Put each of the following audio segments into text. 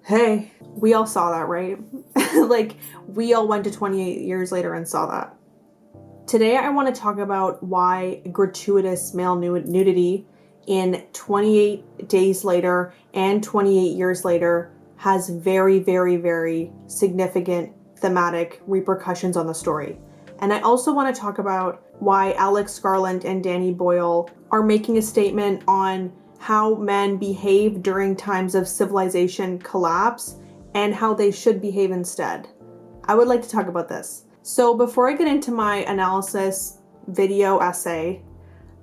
Hey, we all saw that, right? Like, we all went to 28 years later and saw that. Today, I want to talk about why gratuitous male nudity in 28 days later and 28 years later has very, very, very significant thematic repercussions on the story. And I also want to talk about why Alex Garland and Danny Boyle are making a statement on how men behave during times of civilization collapse and how they should behave instead. I would like to talk about this. So before I get into my analysis video essay,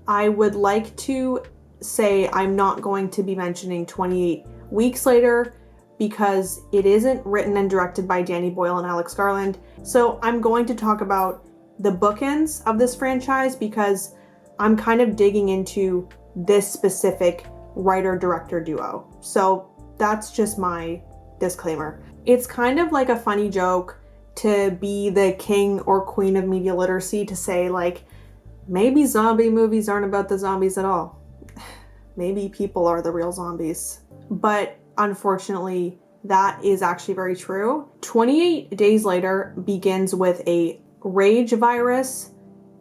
I would like to say I'm not going to be mentioning 28 weeks later because it isn't written and directed by Danny Boyle and Alex Garland. So I'm going to talk about the bookends of this franchise because I'm kind of digging into this specific writer-director duo. So that's just my disclaimer. It's kind of like a funny joke to be the king or queen of media literacy to say, like, maybe zombie movies aren't about the zombies at all. Maybe people are the real zombies. But unfortunately, that is actually very true. 28 Days Later begins with a rage virus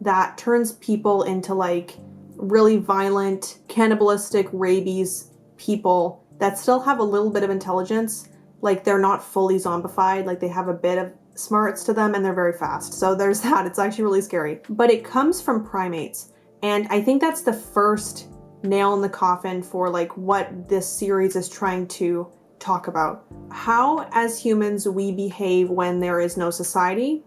that turns people into like really violent, cannibalistic, rabies people that still have a little bit of intelligence. Like, they're not fully zombified, like they have a bit of smarts to them and they're very fast. So there's that. It's actually really scary. But it comes from primates. And I think that's the first nail in the coffin for like what this series is trying to talk about. How as humans we behave when there is no society,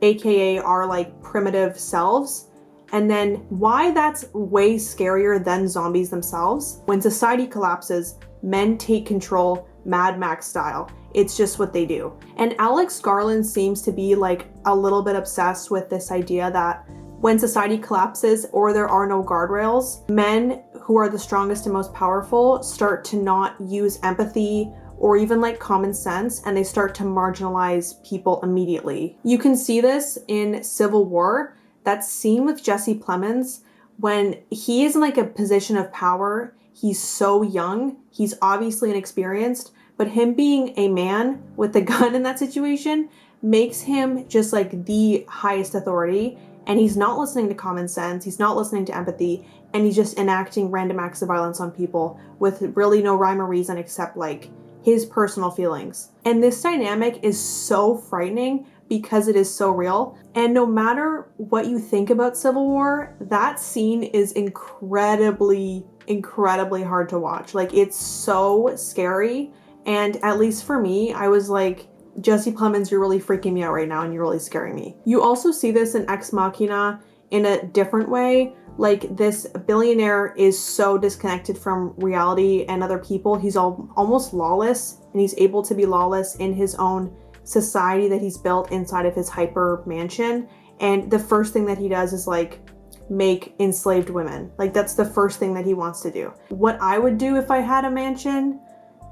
aka our like primitive selves, and then why that's way scarier than zombies themselves. When society collapses, men take control, Mad Max style. It's just what they do. And Alex Garland seems to be like a little bit obsessed with this idea that when society collapses or there are no guardrails, men who are the strongest and most powerful start to not use empathy or even like common sense, and they start to marginalize people immediately. You can see this in Civil War. That scene with Jesse Plemons when he is in like a position of power. He's so young, he's obviously inexperienced, but him being a man with a gun in that situation makes him just like the highest authority, and he's not listening to common sense, he's not listening to empathy, and he's just enacting random acts of violence on people with really no rhyme or reason except like his personal feelings. And this dynamic is so frightening because it is so real. And no matter what you think about Civil War, that scene is incredibly hard to watch. Like, it's so scary. And at least for me, I was like, Jesse Plemons, you're really freaking me out right now and you're really scaring me. You also see this in Ex Machina in a different way. Like, this billionaire is so disconnected from reality and other people. He's almost lawless, and he's able to be lawless in his own society that he's built inside of his hyper mansion. And the first thing that he does is like make enslaved women. Like, that's the first thing that he wants to do. What I would do if I had a mansion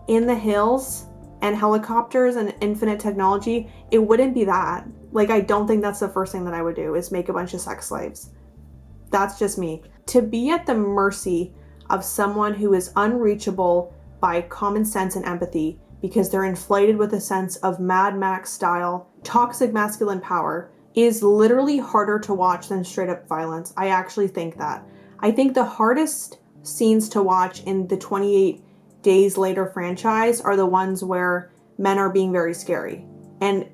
in the hills and helicopters and infinite technology, it wouldn't be that. Like, I don't think that's the first thing that I would do, is make a bunch of sex slaves. That's just me. To be at the mercy of someone who is unreachable by common sense and empathy because they're inflated with a sense of Mad Max style, toxic masculine power, is literally harder to watch than straight up violence. I actually think that. I think the hardest scenes to watch in the 28 Days Later franchise are the ones where men are being very scary. And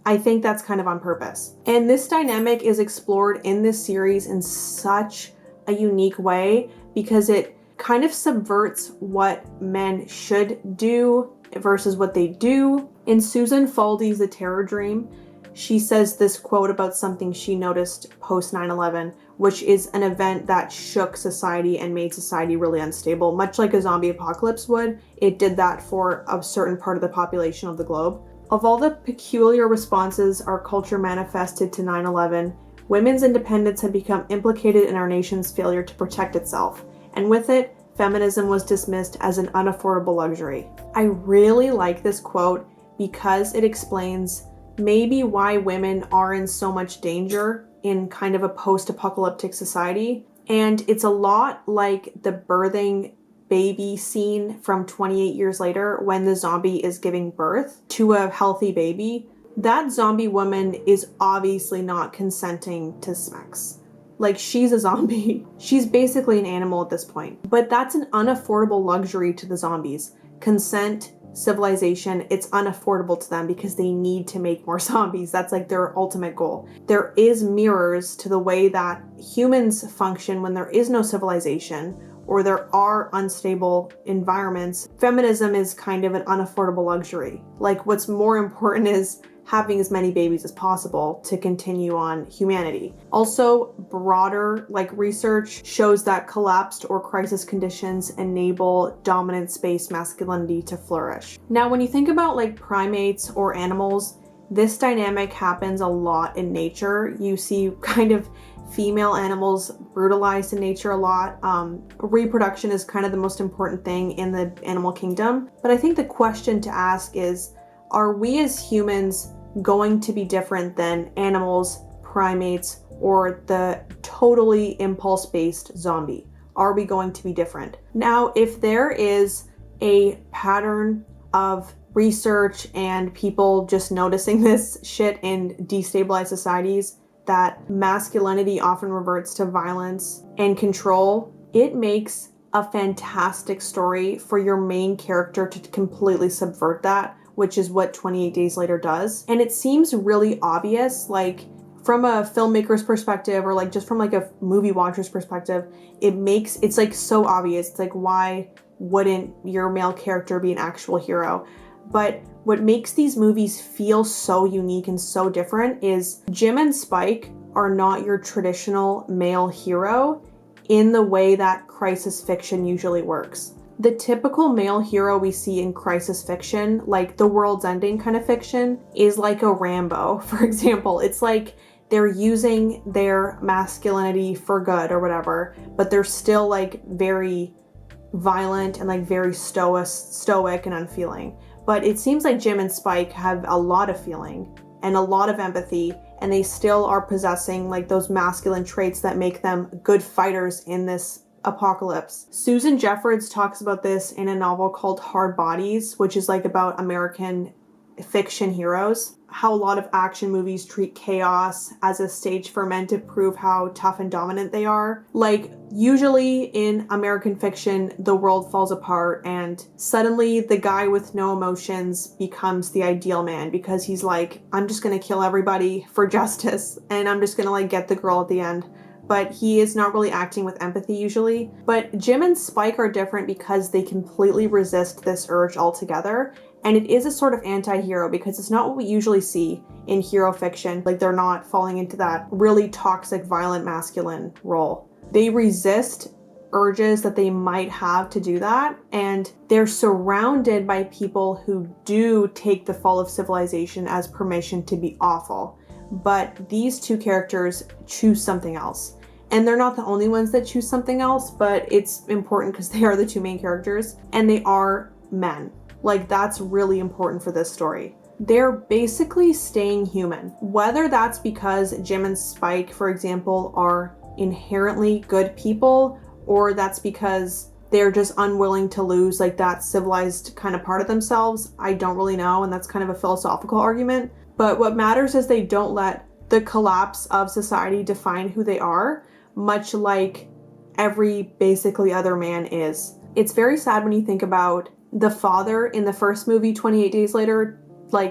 I think that's kind of on purpose. And this dynamic is explored in this series in such a unique way because it kind of subverts what men should do versus what they do. In Susan Faldy's The Terror Dream, she says this quote about something she noticed post 9/11, which is an event that shook society and made society really unstable. Much like a zombie apocalypse would, it did that for a certain part of the population of the globe. Of all the peculiar responses our culture manifested to 9/11, women's independence had become implicated in our nation's failure to protect itself, and with it, feminism was dismissed as an unaffordable luxury. I really like this quote because it explains maybe why women are in so much danger in kind of a post-apocalyptic society, and it's a lot like the birthing baby scene from 28 years later when the zombie is giving birth to a healthy baby, that zombie woman is obviously not consenting to sex. Like, she's a zombie. She's basically an animal at this point. But that's an unaffordable luxury to the zombies. Consent, civilization, it's unaffordable to them because they need to make more zombies. That's like their ultimate goal. There is mirrors to the way that humans function when there is no civilization or there are unstable environments. Feminism is kind of an unaffordable luxury. Like, what's more important is having as many babies as possible to continue on humanity. Also, broader research shows that collapsed or crisis conditions enable dominance-based masculinity to flourish. Now, when you think about primates or animals, this dynamic happens a lot in nature. You see kind of female animals brutalized in nature a lot. Reproduction is kind of the most important thing in the animal kingdom. But I think the question to ask is, are we as humans going to be different than animals, primates, or the totally impulse-based zombie? Are we going to be different? Now, if there is a pattern of research and people just noticing this shit in destabilized societies, that masculinity often reverts to violence and control, it makes a fantastic story for your main character to completely subvert that, which is what 28 Days Later does. And it seems really obvious, from a filmmaker's perspective or just from a movie watcher's perspective, it's so obvious. It's why wouldn't your male character be an actual hero? But what makes these movies feel so unique and so different is Jim and Spike are not your traditional male hero in the way that crisis fiction usually works. The typical male hero we see in crisis fiction, like the world's ending kind of fiction, is like a Rambo, for example. It's like they're using their masculinity for good or whatever, but they're still very violent and very stoic and unfeeling. But it seems like Jim and Spike have a lot of feeling and a lot of empathy, and they still are possessing those masculine traits that make them good fighters in this apocalypse. Susan Jeffords talks about this in a novel called Hard Bodies, which is about American fiction heroes. How a lot of action movies treat chaos as a stage for men to prove how tough and dominant they are. Usually in American fiction, the world falls apart and suddenly the guy with no emotions becomes the ideal man because he's I'm just gonna kill everybody for justice and I'm just gonna get the girl at the end. But he is not really acting with empathy usually. But Jim and Spike are different because they completely resist this urge altogether. And it is a sort of anti-hero because it's not what we usually see in hero fiction. They're not falling into that really toxic, violent, masculine role. They resist urges that they might have to do that. And they're surrounded by people who do take the fall of civilization as permission to be awful. But these two characters choose something else. And they're not the only ones that choose something else, but it's important because they are the two main characters and they are men. That's really important for this story. They're basically staying human. Whether that's because Jim and Spike, for example, are inherently good people, or that's because they're just unwilling to lose that civilized kind of part of themselves, I don't really know, and that's kind of a philosophical argument. But what matters is they don't let the collapse of society define who they are, much like every basically other man is. It's very sad when you think about the father in the first movie, 28 Days Later,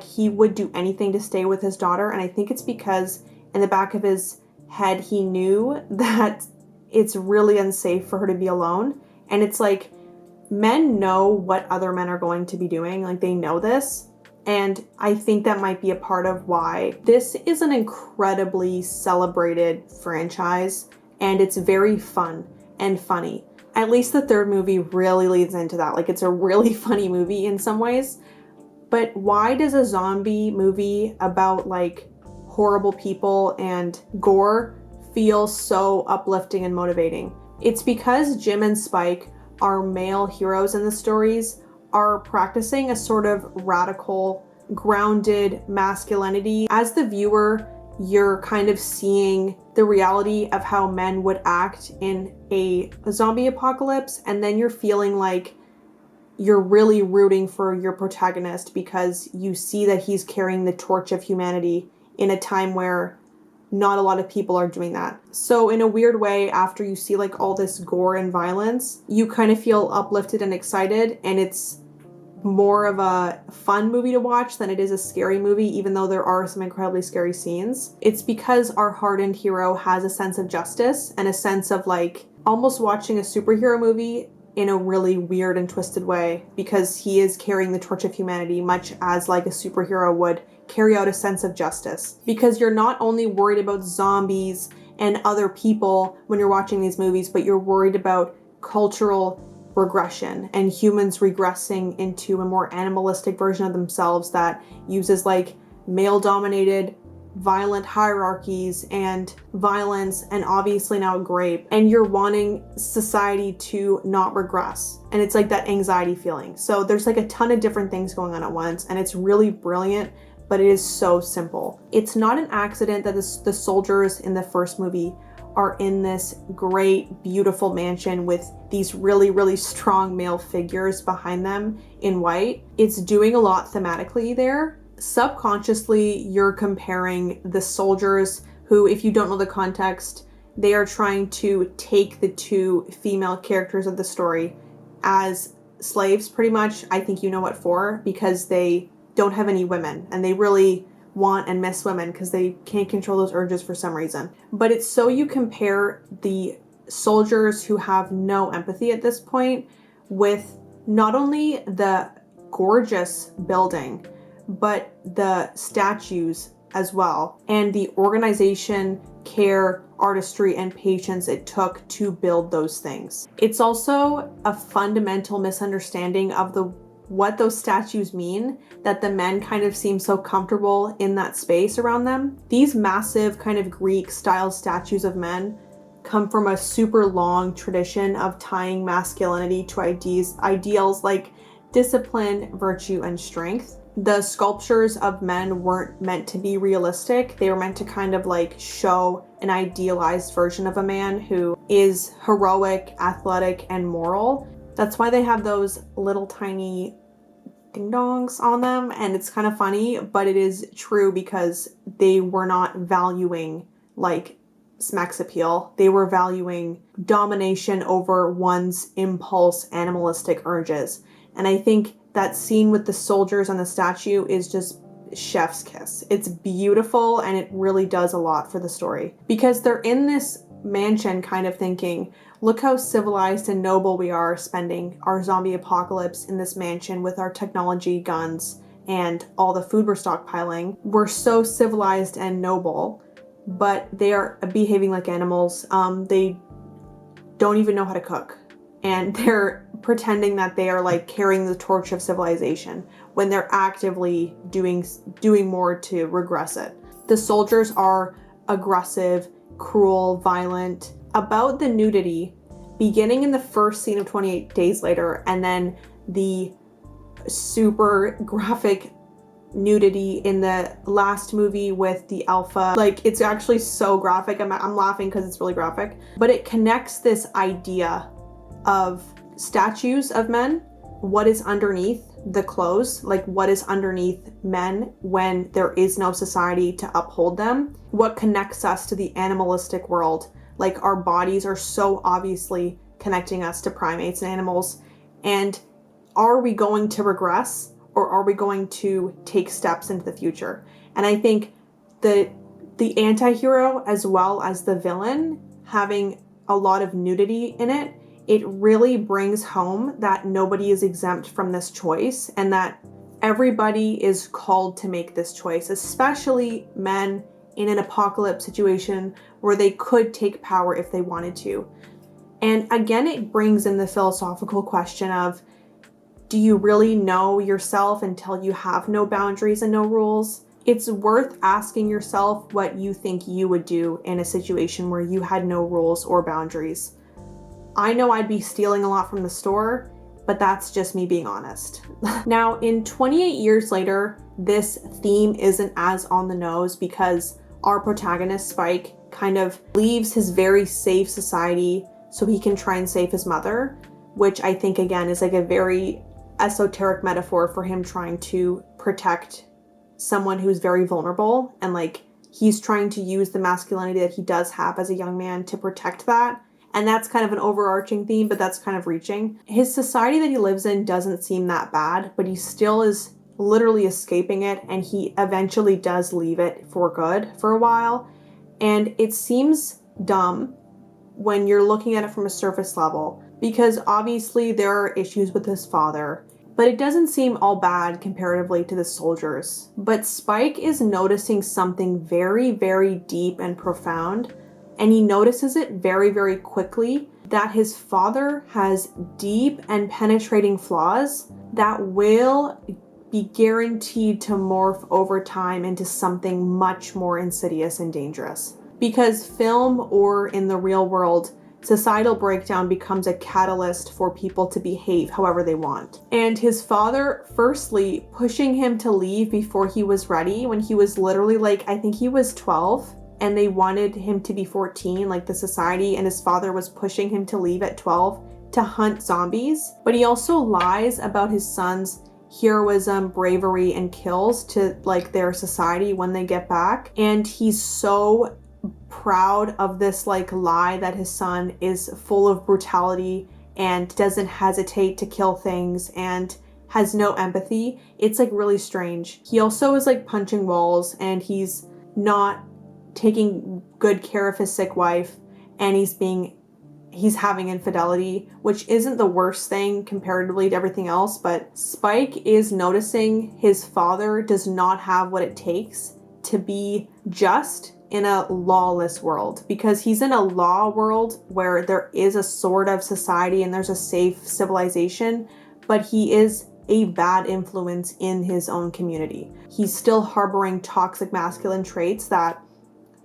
he would do anything to stay with his daughter, and I think it's because in the back of his head he knew that it's really unsafe for her to be alone. And it's men know what other men are going to be doing, they know this. And I think that might be a part of why this is an incredibly celebrated franchise, and it's very fun and funny. At least the third movie really leads into that. It's a really funny movie in some ways. But why does a zombie movie about horrible people and gore feel so uplifting and motivating? It's because Jim and Spike, our male heroes in the stories, are practicing a sort of radical, grounded masculinity. As the viewer, you're kind of seeing the reality of how men would act in a zombie apocalypse, and then you're feeling like you're really rooting for your protagonist because you see that he's carrying the torch of humanity in a time where not a lot of people are doing that. So in a weird way, after you see like all this gore and violence, you kind of feel uplifted and excited, and it's more of a fun movie to watch than it is a scary movie, even though there are some incredibly scary scenes. It's because our hardened hero has a sense of justice and a sense of like almost watching a superhero movie in a really weird and twisted way, because he is carrying the torch of humanity much as like a superhero would carry out a sense of justice. Because you're not only worried about zombies and other people when you're watching these movies, but you're worried about cultural regression and humans regressing into a more animalistic version of themselves that uses like male-dominated violent hierarchies and violence and obviously now grape, and you're wanting society to not regress, and it's like that anxiety feeling. So there's like a ton of different things going on at once, and it's really brilliant, but it is so simple. It's not an accident that the soldiers in the first movie are in this great, beautiful mansion with these really, really strong male figures behind them in white. It's doing a lot thematically there. Subconsciously, you're comparing the soldiers who, if you don't know the context, they are trying to take the two female characters of the story as slaves, pretty much. I think you know what for, because they don't have any women, and they really want and miss women because they can't control those urges for some reason. But it's so you compare the soldiers who have no empathy at this point with not only the gorgeous building, but the statues as well, and the organization, care, artistry, and patience it took to build those things. It's also a fundamental misunderstanding of what those statues mean, that the men kind of seem so comfortable in that space around them. These massive kind of Greek style statues of men come from a super long tradition of tying masculinity to ideals like discipline, virtue, and strength. The sculptures of men weren't meant to be realistic. They were meant to kind of like show an idealized version of a man who is heroic, athletic, and moral. That's why they have those little tiny ding-dongs on them, and it's kind of funny, but it is true because they were not valuing like sex appeal. They were valuing domination over one's impulse, animalistic urges. And I think that scene with the soldiers on the statue is just chef's kiss. It's beautiful, and it really does a lot for the story, because they're in this mansion kind of thinking, look how civilized and noble we are spending our zombie apocalypse in this mansion with our technology, guns, and all the food we're stockpiling. We're so civilized and noble, but they are behaving like animals. They don't even know how to cook, and they're pretending that they are like carrying the torch of civilization when they're actively doing more to regress it. The soldiers are aggressive, cruel, violent. About the nudity, beginning in the first scene of 28 Days Later, and then the super graphic nudity in the last movie with the alpha. Like, it's actually so graphic. I'm laughing because it's really graphic. But it connects this idea of statues of men, what is underneath the clothes, like what is underneath men when there is no society to uphold them, what connects us to the animalistic world. Like, our bodies are so obviously connecting us to primates and animals, and are we going to regress, or are we going to take steps into the future? And I think the anti-hero as well as the villain having a lot of nudity in it, it really brings home that nobody is exempt from this choice, and that everybody is called to make this choice, especially men in an apocalypse situation where they could take power if they wanted to. And again, it brings in the philosophical question of, do you really know yourself until you have no boundaries and no rules? It's worth asking yourself what you think you would do in a situation where you had no rules or boundaries. I know I'd be stealing a lot from the store, but that's just me being honest. Now, in 28 years later, this theme isn't as on the nose because our protagonist, Spike, kind of leaves his very safe society so he can try and save his mother, which I think again is like a very esoteric metaphor for him trying to protect someone who's very vulnerable, and like he's trying to use the masculinity that he does have as a young man to protect that. And that's kind of an overarching theme, but that's kind of reaching. His society that he lives in doesn't seem that bad, but he still is literally escaping it, and he eventually does leave it for good for a while. And it seems dumb when you're looking at it from a surface level, because obviously there are issues with his father, but it doesn't seem all bad comparatively to the soldiers. But Spike is noticing something very, very deep and profound, and he notices it very, very quickly, that his father has deep and penetrating flaws that will be guaranteed to morph over time into something much more insidious and dangerous. Because film or in the real world, societal breakdown becomes a catalyst for people to behave however they want. And his father, firstly, pushing him to leave before he was ready, when he was literally like, I think he was 12, and they wanted him to be 14, like the society, and his father was pushing him to leave at 12 to hunt zombies. But he also lies about his son's heroism, bravery, and kills to like their society when they get back. And he's so proud of this like lie that his son is full of brutality and doesn't hesitate to kill things and has no empathy. It's like really strange. He also is like punching walls, and he's not taking good care of his sick wife, and he's having infidelity, which isn't the worst thing comparatively to everything else. But Spike is noticing his father does not have what it takes to be just in a lawless world, because he's in a law world where there is a sort of society and there's a safe civilization, but he is a bad influence in his own community. He's still harboring toxic masculine traits that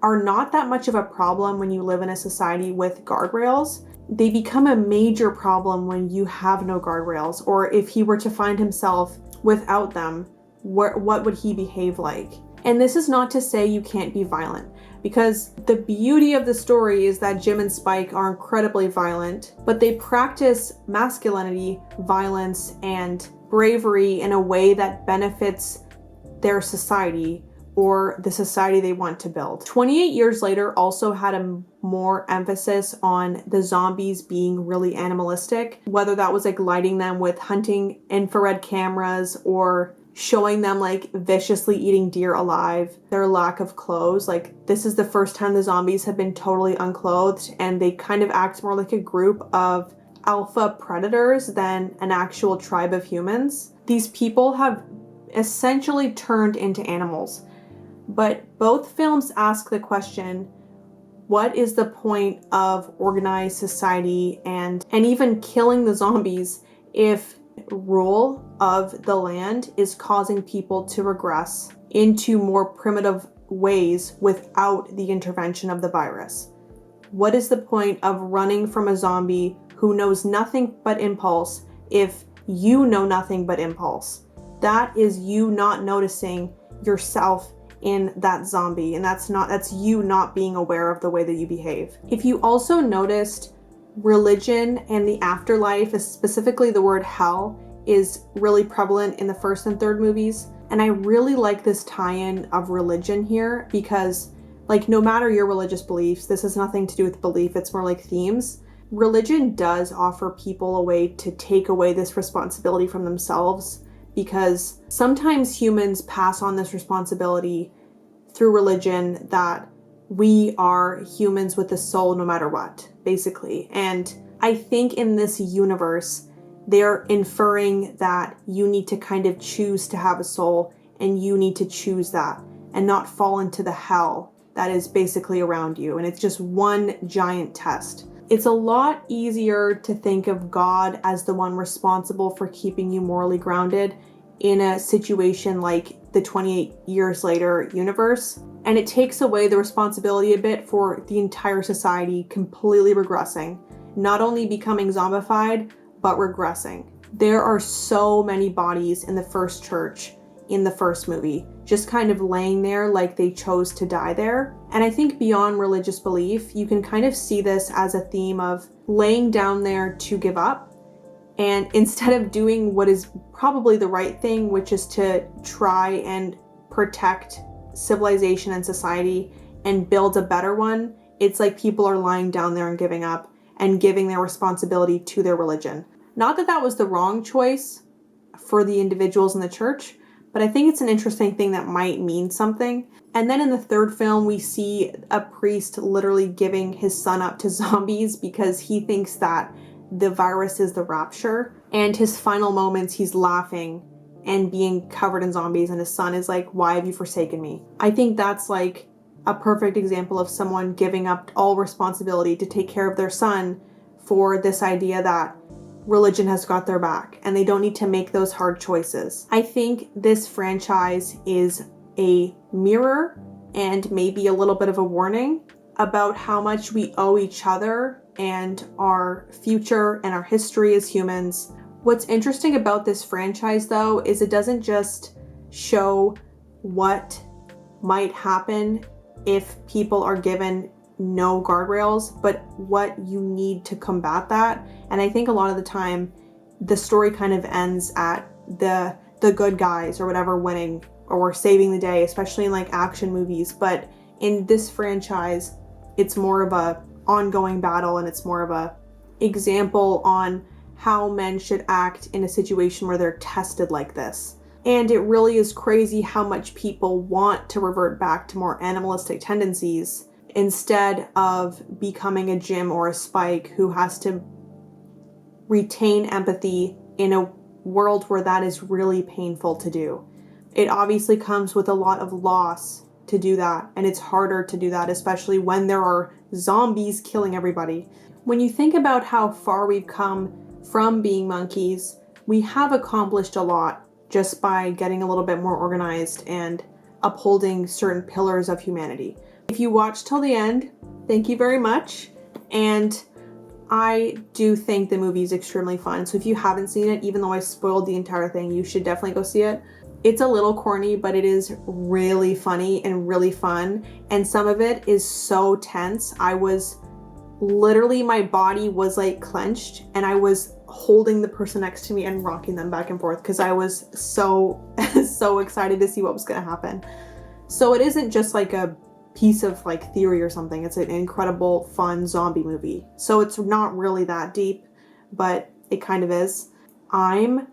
are not that much of a problem when you live in a society with guardrails. They become a major problem when you have no guardrails, or if he were to find himself without them, what would he behave like? And this is not to say you can't be violent, because the beauty of the story is that Jim and Spike are incredibly violent, but they practice masculinity, violence, and bravery in a way that benefits their society or the society they want to build. 28 Years Later also had a more emphasis on the zombies being really animalistic, whether that was like lighting them with hunting infrared cameras or showing them like viciously eating deer alive, their lack of clothes. Like, this is the first time the zombies have been totally unclothed, and they kind of act more like a group of alpha predators than an actual tribe of humans. These people have essentially turned into animals. But both films ask the question, what is the point of organized society and even killing the zombies if rule of the land is causing people to regress into more primitive ways without the intervention of the virus? What is the point of running from a zombie who knows nothing but impulse if you know nothing but impulse? That is you not noticing yourself in that zombie, and that's you not being aware of the way that you behave. If you also noticed, religion and the afterlife, specifically the word hell, is really prevalent in the first and third movies. And I really like this tie-in of religion here, because like, no matter your religious beliefs, this has nothing to do with belief, it's more like themes. Religion does offer people a way to take away this responsibility from themselves, because sometimes humans pass on this responsibility through religion, that we are humans with a soul no matter what, basically. And I think in this universe, they're inferring that you need to kind of choose to have a soul, and you need to choose that and not fall into the hell that is basically around you. And it's just one giant test. It's a lot easier to think of God as the one responsible for keeping you morally grounded in a situation like the 28 Years Later universe. And it takes away the responsibility a bit for the entire society completely regressing, not only becoming zombified, but regressing. There are so many bodies in the first church in the first movie, just kind of laying there like they chose to die there. And I think beyond religious belief, you can kind of see this as a theme of laying down there to give up. And instead of doing what is probably the right thing, which is to try and protect civilization and society and build a better one, it's like people are lying down there and giving up and giving their responsibility to their religion. Not that that was the wrong choice for the individuals in the church, but I think it's an interesting thing that might mean something. And then in the third film, we see a priest literally giving his son up to zombies because he thinks that the virus is the rapture. And his final moments, he's laughing and being covered in zombies, and his son is like, "Why have you forsaken me?" I think that's like a perfect example of someone giving up all responsibility to take care of their son for this idea that religion has got their back and they don't need to make those hard choices. I think this franchise is a mirror and maybe a little bit of a warning about how much we owe each other and our future and our history as humans. What's interesting about this franchise, though, is it doesn't just show what might happen if people are given no guardrails, but what you need to combat that. And I think a lot of the time, the story kind of ends at the good guys or whatever winning or saving the day, especially in like action movies. But in this franchise, it's more of a ongoing battle, and it's more of a example on how men should act in a situation where they're tested like this. And it really is crazy how much people want to revert back to more animalistic tendencies instead of becoming a Jim or a Spike who has to retain empathy in a world where that is really painful to do. It obviously comes with a lot of loss to do that, and it's harder to do that, especially when there are zombies killing everybody. When you think about how far we've come from being monkeys, we have accomplished a lot just by getting a little bit more organized and upholding certain pillars of humanity. If you watched till the end, thank you very much. And I do think the movie is extremely fun. So if you haven't seen it, even though I spoiled the entire thing, you should definitely go see it. It's a little corny, but it is really funny and really fun. And some of it is so tense. I was literally, my body was like clenched, and I was holding the person next to me and rocking them back and forth because I was so excited to see what was going to happen. So it isn't just like a piece of like theory or something. It's an incredible, fun zombie movie. So it's not really that deep, but it kind of is. I'm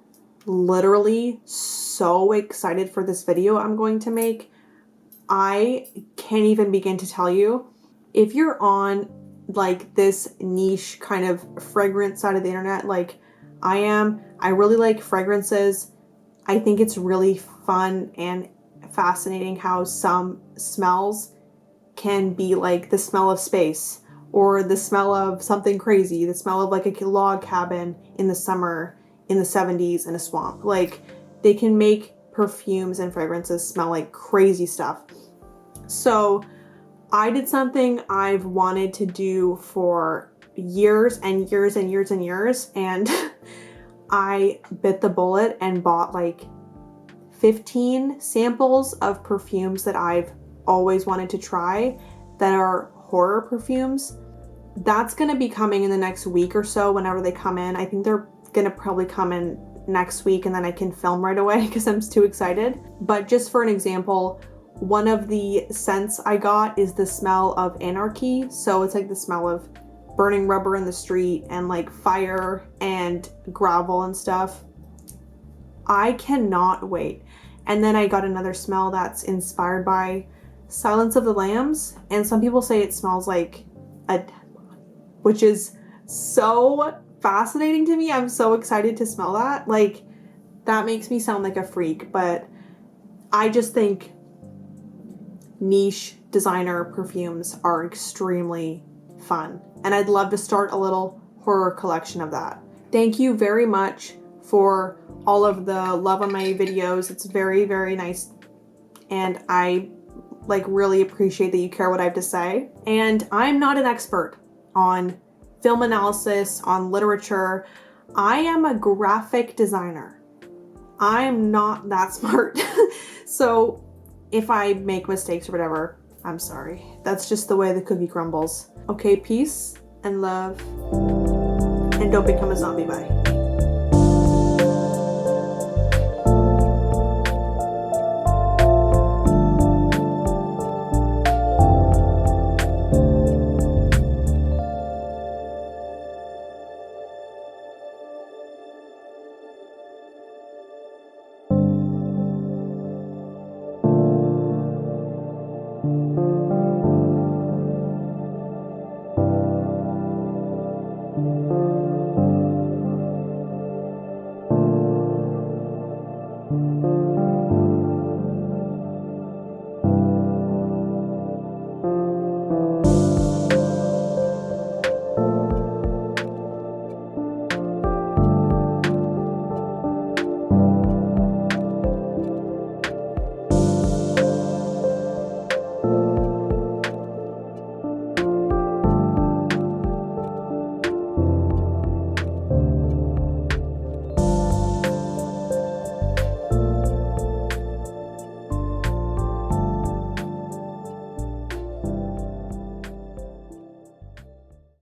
literally so excited for this video I'm going to make. I can't even begin to tell you. If you're on like this niche kind of fragrance side of the internet, like I am, I really like fragrances. I think it's really fun and fascinating how some smells can be like the smell of space, or the smell of something crazy, the smell of like a log cabin in the summer in the 70s in a swamp. Like, they can make perfumes and fragrances smell like crazy stuff. So I did something I've wanted to do for years and years and years and years, and I bit the bullet and bought like 15 samples of perfumes that I've always wanted to try that are horror perfumes. That's going to be coming in the next week or so whenever they come in. I think they're going to probably come in next week, and then I can film right away because I'm too excited. But just for an example, one of the scents I got is the smell of anarchy. So it's like the smell of burning rubber in the street and like fire and gravel and stuff. I cannot wait. And then I got another smell that's inspired by Silence of the Lambs, and some people say it smells like a dead body, which is so fascinating to me. I'm so excited to smell that. Like, that makes me sound like a freak, but I just think niche designer perfumes are extremely fun, and I'd love to start a little horror collection of that. Thank you very much for all of the love on my videos. It's very, very nice, and I like really appreciate that you care what I have to say. And I'm not an expert on film analysis, on literature. I am a graphic designer. I'm not that smart. So if I make mistakes or whatever, I'm sorry. That's just the way the cookie crumbles. Okay, peace and love. And don't become a zombie. Bye.